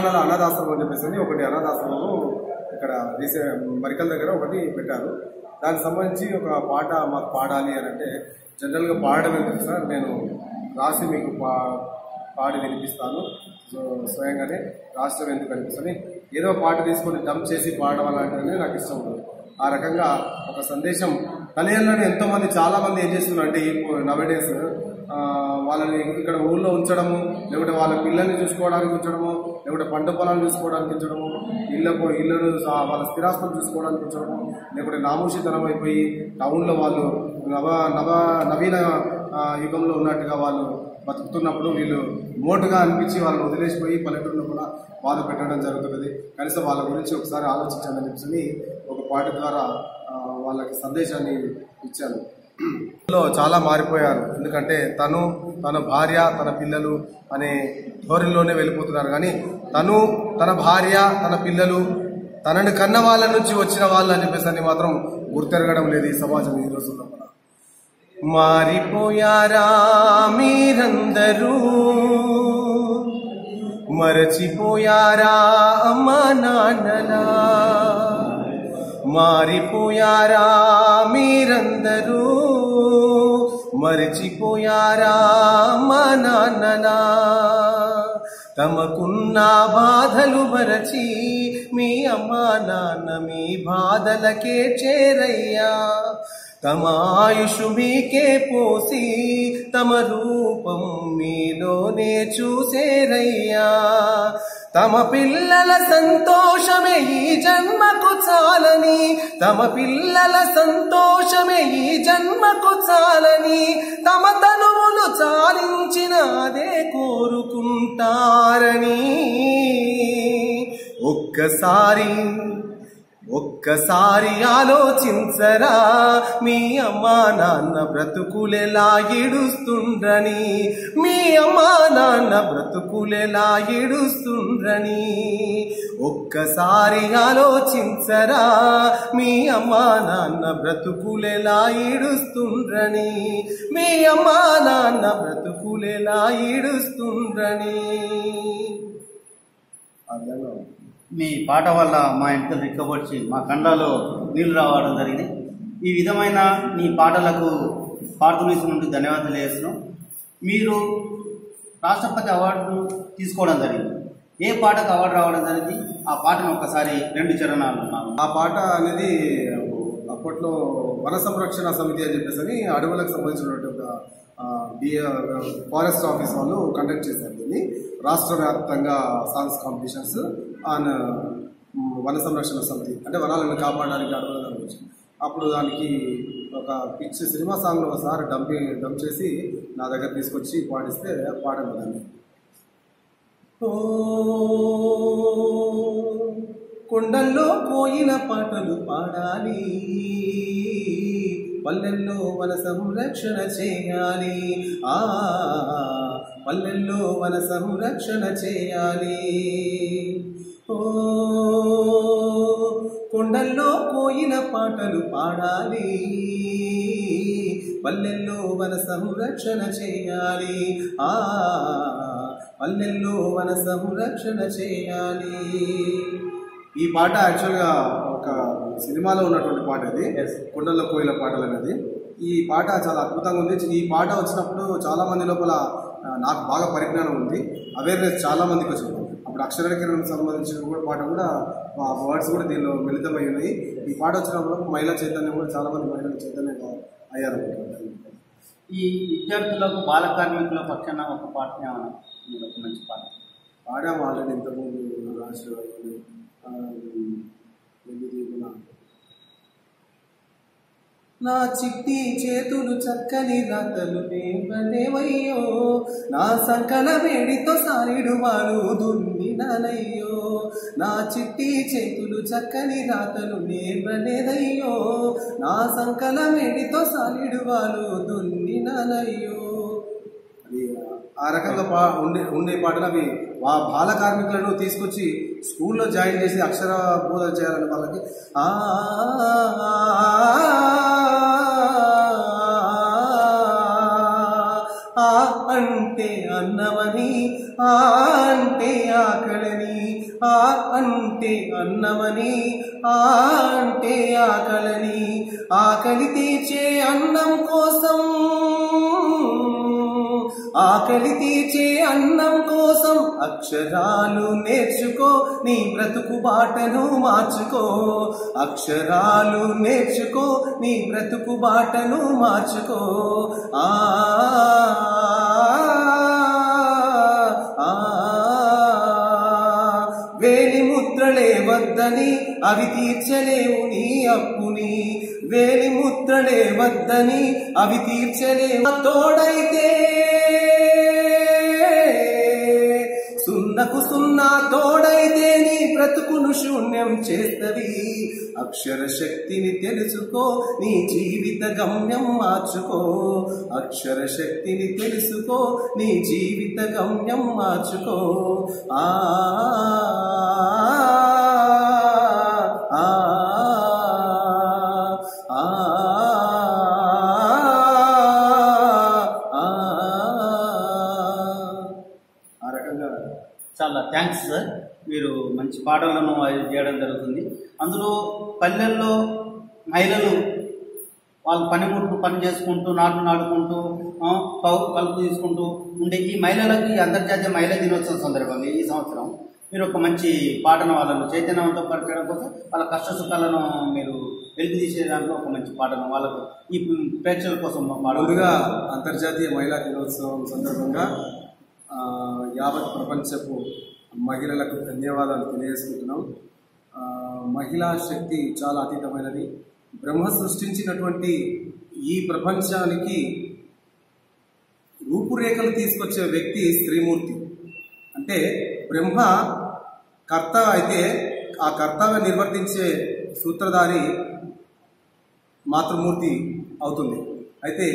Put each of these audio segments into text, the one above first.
నాన్నల అనాథాశ్రమం అని చెప్పేసి ఒకటి అనాథాశ్రమం ఇక్కడ మరికల్ దగ్గర ఒకటి పెట్టారు. దానికి సంబంధించి ఒక పాట మాకు పాడాలి అని అంటే, జనరల్గా పాడడం ఎందుకు సార్, నేను రాసి మీకు పాడి వినిపిస్తాను, స్వయంగానే రాష్ట్రం ఎందుకు అనిపిస్తుంది, ఏదో పాట తీసుకొని డంప్ చేసి పాడడం అలాంటిది నాకు ఇష్టం ఉండదు. ఆ రకంగా ఒక సందేశం తల్లిదండ్రులను ఎంతోమంది చాలామంది ఏం చేస్తున్నారు అంటే, నవడేస్ వాళ్ళని ఇక్కడ ఊళ్ళో ఉంచడము, లేకపోతే వాళ్ళ పిల్లల్ని చూసుకోవడానికి ఉంచడము, లేకపోతే పంట పొలాలు చూసుకోవడానికి ఉంచడము, ఇళ్ళను వాళ్ళ స్థిరాస్తులు చూసుకోవడానికి ఉంచడము, లేకపోతే నామూషితనం అయిపోయి టౌన్లో వాళ్ళు నవీన యుగంలో ఉన్నట్టుగా వాళ్ళు బతుకుతున్నప్పుడు వీళ్ళు మోటుగా అనిపించి వాళ్ళని వదిలేసిపోయి పల్లెటూరులో కూడా బాధ పెట్టడం జరుగుతున్నది. కనీసం వాళ్ళ గురించి ఒకసారి ఆలోచించాలని చెప్పి ఒక పాట ద్వారా వాళ్ళకి సందేశాన్ని ఇచ్చాను. చాలా మారిపోయారు. ఎందుకంటే తన భార్య తన పిల్లలు అనే ధోరణిలోనే వెళ్ళిపోతున్నారు. కానీ తన భార్య తన పిల్లలు తనని కన్న వాళ్ళ నుంచి వచ్చిన వాళ్ళు అని చెప్పేసి మాత్రం గుర్తెరగడం లేదు ఈ సమాజం ఈ రోజుల్లో. మారిపోయారా మీరందరూ, మరచిపోయారా అమ్మా నాన్నలా, మారిపోయారా మీరందరూ, మరచిపోయారా అమ్మా నాన్నలా, తమకున్న బాధలు మరచి మీ అమ్మా నాన్న మీ బాధలకే చేరయ్యా, తమ ఆయుషు మీకే పోసి తమ రూపం మీలోనే చూసేరయ్యా, తమ పిల్లల సంతోషమే ఈ జన్మకు చాలని, తమ పిల్లల సంతోషమే ఈ జన్మకు చాలని, తమ తనువును చాలించిన అదే కోరుకుంటారని ఒక్కసారి ఆలోచించరా, మీ అమ్మా నాన్న బ్రతుకులెలా ఏడుస్తుండ్రని, మీ అమ్మా నాన్న బ్రతుకులెలా ఏడుస్తుండ్రని, ఒక్కసారి ఆలోచించరా, మీ అమ్మా నాన్న బ్రతుకులెలా ఏడుస్తుండ్రని, మీ అమ్మా నాన్న బ్రతుకులెలా ఏడుస్తుండ్రని. మీ పాట వల్ల మా ఇంటికి రిక్కబొచ్చి మా కండాలో నీళ్లు రావడం జరిగింది. ఈ విధమైన మీ పాటలకు పార్థునిస్ నుండి ధన్యవాదాలు చేస్తున్నాం. మీరు రాష్ట్రపతి అవార్డు తీసుకోవడం జరిగింది. ఏ పాటకు అవార్డు రావడం జరిగింది? ఆ పాటను ఒకసారి 2 చరణాలు. ఆ పాట అనేది అప్పట్లో వన సంరక్షణ సమితి అని చెప్పేసి అడవులకు సంబంధించినటువంటి ఒక ఫారెస్ట్ ఆఫీస్ వాళ్ళు కండక్ట్ చేశారు. దీన్ని రాష్ట్ర వ్యాప్తంగా సాంగ్స్ కాంపిటీషన్స్ ఆన్ వన సంరక్షణ సమితి, అంటే వనాలను కాపాడడానికి అడవుల గురించి. అప్పుడు దానికి ఒక పిచ్ సినిమా సాంగ్లో ఒకసారి డంప్ చేసి నా దగ్గర తీసుకొచ్చి పాడిస్తే పాడాను దాన్ని. కొండల్లో కోయిల పాటలు పాడాలి, పల్లెల్లో వన సంరక్షణ చేయాలి, పల్లెల్లో వన సంరక్షణ చేయాలి. కొండల్లో కోయిల పాటలు పాడాలి, పల్లెల్లో వన సంరక్షణ చేయాలి, పల్లెల్లో వన సంరక్షణ చేయాలి. ఈ పాట యాక్చువల్గా ఒక సినిమాలో ఉన్నటువంటి పాట అది, కొండల్లో కోయిల పాటలు అనేది. ఈ పాట చాలా అద్భుతంగా ఉంది. ఈ పాట వచ్చినప్పుడు చాలామంది లోపల నాకు బాగా పరిజ్ఞానం ఉంది, అవేర్నెస్ చాలామందికి వచ్చింది. అప్పుడు అక్షరానికి సంబంధించిన కూడా పాట కూడా వర్డ్స్ కూడా దీనిలో మిళితమై ఉన్నాయి. ఈ పాట వచ్చినప్పుడు మహిళా చైతన్యం కూడా చాలామంది మహిళలు చైతన్యంగా అయ్యారు. ఈ విద్యార్థులకు బాల కార్మికుల పక్షాన ఒక పాట ఒక మంచి పాట పాడాము ఆల్రెడీ ఇంతకుముందు రాష్ట్ర నా చిట్టి చేతులు చక్కని రాతలు నేవయ్యో, నా సంకల వేడితో సారిడు వారు దున్నినయ్యో, నా చిట్టి చేతులు చక్కని రాతలు నేవలేదయ్యో, నా సంకల వేడితో సారిడు వారు దున్నినయ్యో. ఆ రకంగా ఉండే పాటలు అవి బాల కార్మికులను తీసుకొచ్చి స్కూల్లో జాయిన్ చేసి అక్షర బోధ చేయాలని వాళ్ళకి ఆ అంటే అన్నమని, ఆ అంటే ఆకలని, ఆ అంటే అన్నమని, ఆ అంటే ఆకలని, ఆకలి తీర్చే అన్నం కోసం, ఆకలి తీర్చే అన్నం కోసం అక్షరాలు నేర్చుకో, నీ బ్రతుకు బాటను మార్చుకో. అక్షరాలు నేర్చుకో, నీ బ్రతుకు బాటను మార్చుకో. ఆ వేలి ముద్రలే వద్దని అవి తీర్చలేవు నీ అప్పుని, వేలి ముద్రలే వద్దని అవి తీర్చలేవు. తోడైతే సున్నకు సున్నా తోడైతే నీ బ్రతుకును శూన్యం చేస్తది. అక్షర శక్తిని తెలుసుకో, నీ జీవిత గమ్యం మార్చుకో. అక్షర శక్తిని తెలుసుకో, నీ జీవిత గమ్యం మార్చుకో. ఆ చాలా థ్యాంక్స్ సార్. మీరు మంచి పాటలను చేయడం జరుగుతుంది. అందులో పల్లెల్లో మహిళలు వాళ్ళు పని చేసుకుంటూ, నాటుకుంటూ, కలుపు తీసుకుంటూ ఉండే ఈ మహిళలకి అంతర్జాతీయ మహిళా దినోత్సవం సందర్భంగా ఈ సంవత్సరం మీరు ఒక మంచి పాటను వాళ్ళను చైతన్యవంతం పరిచయం కోసం, వాళ్ళ కష్ట సుఖాలను మీరు వెలికి తీసే దాంట్లో ఒక మంచి పాటను వాళ్ళకు ఈ ప్రేక్షకుల కోసం ముందుగా అంతర్జాతీయ మహిళా దినోత్సవం సందర్భంగా యావత్ ప్రపంచపు మహిళలకు ధన్యవాదాలు తెలియజేసుకుంటున్నాం. మహిళా శక్తి చాలా అతీతమైనది. బ్రహ్మ సృష్టించినటువంటి ఈ ప్రపంచానికి రూపురేఖలు తీసుకొచ్చే వ్యక్తి స్త్రీమూర్తి. అంటే బ్రహ్మ కర్త అయితే ఆ కర్తవ్యం నిర్వర్తించే సూత్రధారి మాతృమూర్తి అవుతుంది. అయితే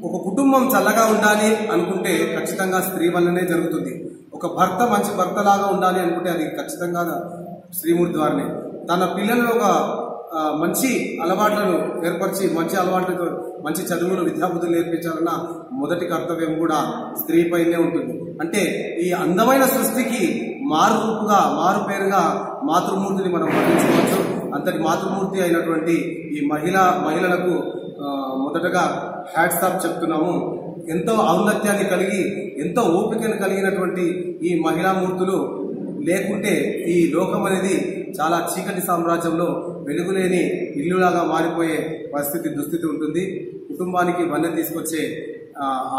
ఒక కుటుంబం చల్లగా ఉండాలి అనుకుంటే ఖచ్చితంగా స్త్రీ వల్లనే జరుగుతుంది. ఒక భర్త మంచి భర్తలాగా ఉండాలి అనుకుంటే అది ఖచ్చితంగా స్త్రీమూర్తి ద్వారానే. తన పిల్లలను ఒక మంచి అలవాట్లను ఏర్పరిచి మంచి అలవాట్లతో మంచి చదువులు విద్యాబుద్ధులు నేర్పించాలన్న మొదటి కర్తవ్యం కూడా స్త్రీపైనే ఉంటుంది. అంటే ఈ అందమైన సృష్టికి మారు పేరుగా మాతృమూర్తిని మనం వర్ణించుకోవచ్చు. అంతటి మాతృమూర్తి అయినటువంటి ఈ మహిళలకు మొదటగా హ్యాట్స్ ఆఫ్ చెప్తున్నాము. ఎంతో ఔన్నత్యాన్ని కలిగి ఎంతో ఓపికను కలిగినటువంటి ఈ మహిళామూర్తులు లేకుంటే ఈ లోకం అనేది చాలా చీకటి సామ్రాజ్యంలో వెలుగులేని ఇల్లులాగా మారిపోయే దుస్థితి ఉంటుంది. కుటుంబానికి వన్నె తీసుకొచ్చే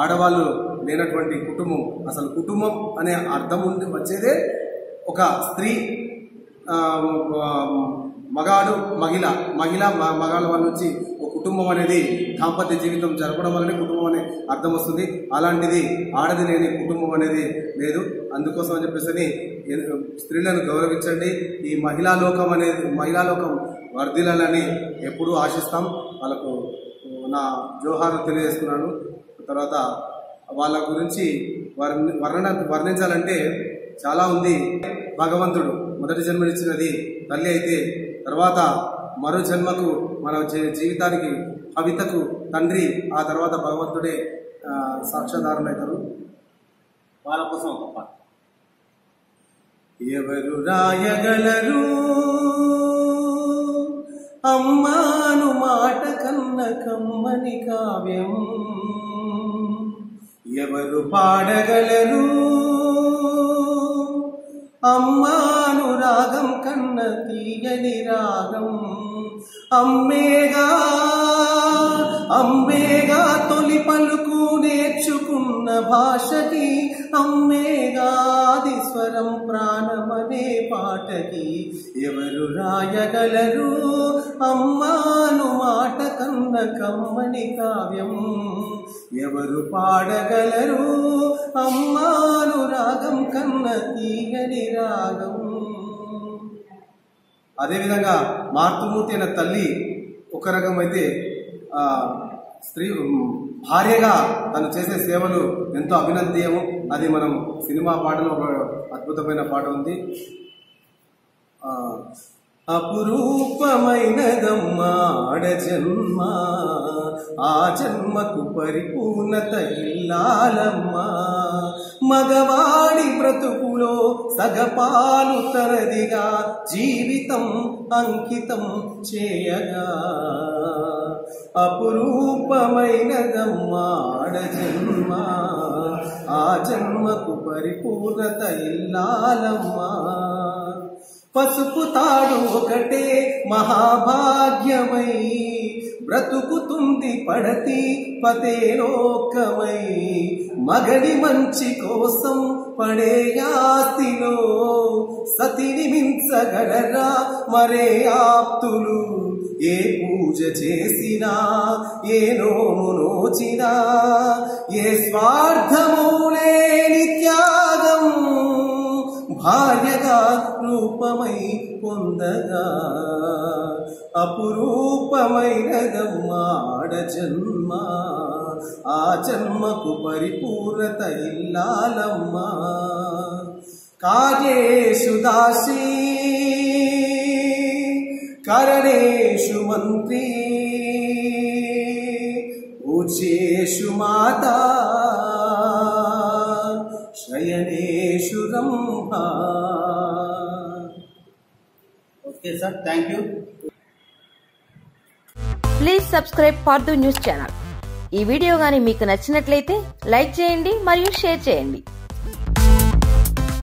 ఆడవాళ్ళు లేనటువంటి కుటుంబం, అసలు కుటుంబం అనే అర్థం వచ్చేదే ఒక స్త్రీ, మగాడు, మగాళ్ళ వాళ్ళ నుంచి ఒక కుటుంబం అనేది దాంపత్య జీవితం జరపడం వల్లనే కుటుంబం అనే అర్థం వస్తుంది. అలాంటిది ఆడది లేని కుటుంబం అనేది లేదు. అందుకోసం అని చెప్పేసి స్త్రీలను గౌరవించండి. ఈ మహిళా లోకం వర్ధిల్లాలని ఎప్పుడూ ఆశిస్తాం. వాళ్ళకు నా జోహారు తెలియజేస్తున్నాను. తర్వాత వాళ్ళ గురించి వర్ణించాలంటే చాలా ఉంది. భగవంతుడు మొదటి జన్మనిచ్చినది తల్లి అయితే, తర్వాత మరో జన్మకు మన జీవితానికి కవితకు తండ్రి, ఆ తర్వాత భగవంతుడే సాక్షాధారులవుతారు. వాళ్ళ కోసం ఒక పాట. ఎవరు రాయగలరు అమ్మాను మాట కన్న కమ్మని కావ్యం, ఎవరు పాడగలరు అమ్మాను రాగం కన్న తీయని రాగం. అమ్మేగా తొలి పలుకు నేర్చుకున్న భాషకి, అమ్మేగాది స్వరం ప్రాణమనే పాటకి. ఎవరు రాయగలరు అమ్మాను మాట కన్న కమ్మని కావ్యం, ఎవరు పాడగలరు అమ్మాను రాగం కన్న తీయని రాగం. అదేవిధంగా మాతృమూర్తి అయిన తల్లి ఒక రకం అయితే, స్త్రీ భార్యగా తను చేసే సేవలు ఎంతో అభినందనీయము. అది మనం సినిమా పాటలో ఒక అద్భుతమైన పాట ఉంది. అపురూపమైనదమ్మా ఆడజన్మ, ఆ జన్మకు పరిపూర్ణత ఇల్లాలమ్మా. మగవాడి బ్రతుకులో సగపాలు తరదిగా జీవితం అంకితం చేయగా, అపురూపమైనదమ్మా ఆడజన్మ, ఆ జన్మకు పరిపూర్ణత ఇల్లాలమ్మా. పసుపు తాడు ఒకటే మహాభాగ్యమై బ్రతుకుతుంది పడతి పతే లోకమై. మగడి మంచి కోసం పడే ఆస్తిలో సతిని మించగలరా మరే ఆప్తులు. ఏ పూజ చేసినా ఏ నోము నోచినా ఏ స్వార్థము లేని త్యాగం భార్యగా రూపమై పొందగా, అపురూపమైనదమ్మా ఆడజన్మ, ఆ జన్మకు పరిపూర్ణత ఇల్లాలమ్మా. కార్యేషు దాసీ కరణేషు మంత్రి, పూజ్యేషు మాతా శయనేషు రంభా. Okay sir, thank you. Please subscribe Parthu news channel. ఈ వీడియో గాని మీకు నచ్చినట్లయితే లైక్ చేయండి మరియు షేర్ చేయండి.